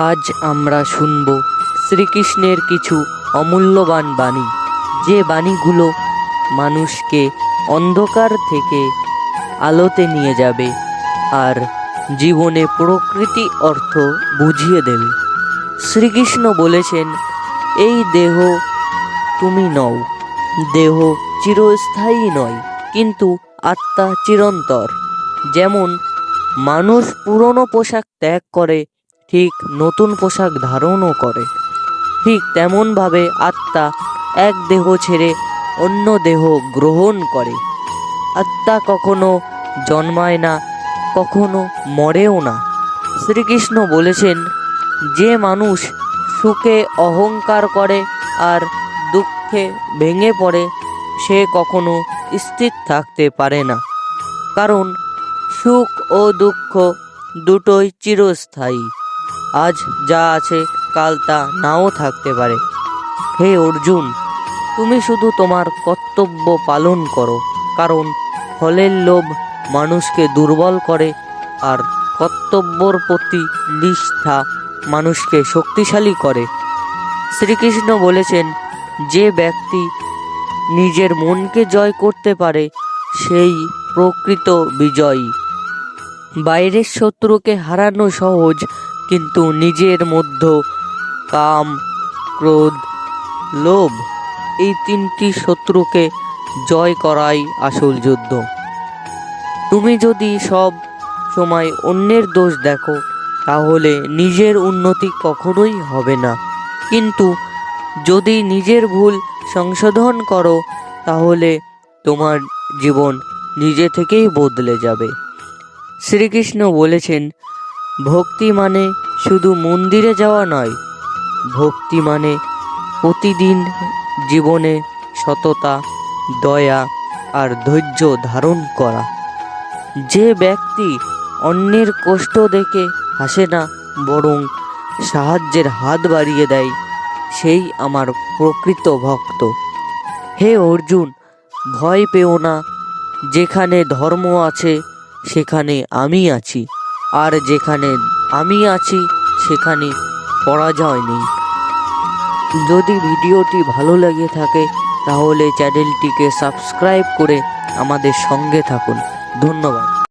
আজ আমরা শুনব শ্রীকৃষ্ণের কিছু অমূল্যবান বাণী, যে বাণীগুলো মানুষকে অন্ধকার থেকে আলোতে নিয়ে যাবে আর জীবনে প্রকৃতি অর্থ বুঝিয়ে দেবে। শ্রীকৃষ্ণ বলেছেন, এই দেহ তুমি নও, দেহ চিরস্থায়ী নয়, কিন্তু আত্মা চিরন্তর। যেমন মানুষ পুরনো পোশাক ত্যাগ করে, ঠিক নতুন পোশাক ধারণও করে, ঠিক তেমনভাবে আত্মা এক দেহ ছেড়ে অন্য দেহ গ্রহণ করে। আত্মা কখনো জন্মায় না, কখনো মরেও না। শ্রীকৃষ্ণ বলেছেন, যে মানুষ সুখে অহংকার করে আর দুঃখে ভেঙে পড়ে, সে কখনো স্থির থাকতে পারে না, কারণ সুখ ও দুঃখ দুটোই চিরস্থায়ী। আজ যা আছে কাল তা নাও থাকতে পারে। হে অর্জুন, তুমি শুধু তোমার কর্তব্য পালন করো, কারণ ফলের লোভ মানুষকে দুর্বল করে আর কর্তব্যর প্রতি নিষ্ঠা মানুষকে শক্তিশালী করে। শ্রীকৃষ্ণ বলেছেন, যে ব্যক্তি নিজের মনকে জয় করতে পারে সেই প্রকৃত বিজয়ী। বাইরের শত্রুকে হারানো সহজ, কিন্তু নিজের মধ্যে কাম, ক্রোধ, লোভ এই তিনটি শত্রুকে জয় করাই আসল যুদ্ধ। তুমি যদি সব সময় অন্যের দোষ দেখো, তাহলে নিজের উন্নতি কখনোই হবে না, কিন্তু যদি নিজের ভুল সংশোধন করো, তাহলে তোমার জীবন নিজে থেকেই বদলে যাবে। শ্রীকৃষ্ণ বলেছেন, ভক্তি মানে শুধু মন্দিরে যাওয়া নয়, ভক্তি মানে প্রতিদিন জীবনে সততা, দয়া আর ধৈর্য ধারণ করা। যে ব্যক্তি অন্যের কষ্ট দেখে হাসে না, বরং সাহায্যের হাত বাড়িয়ে দেয়, সেই আমার প্রকৃত ভক্ত। হে অর্জুন, ভয় পেও না, যেখানে ধর্ম আছে সেখানে আমি আছি, আর যেখানে আমি আছি সেখানে পরাজয় নেই। যদি ভিডিওটি ভালো লেগে থাকে তাহলে চ্যানেলটিকে সাবস্ক্রাইব করে আমাদের সঙ্গে থাকুন। ধন্যবাদ।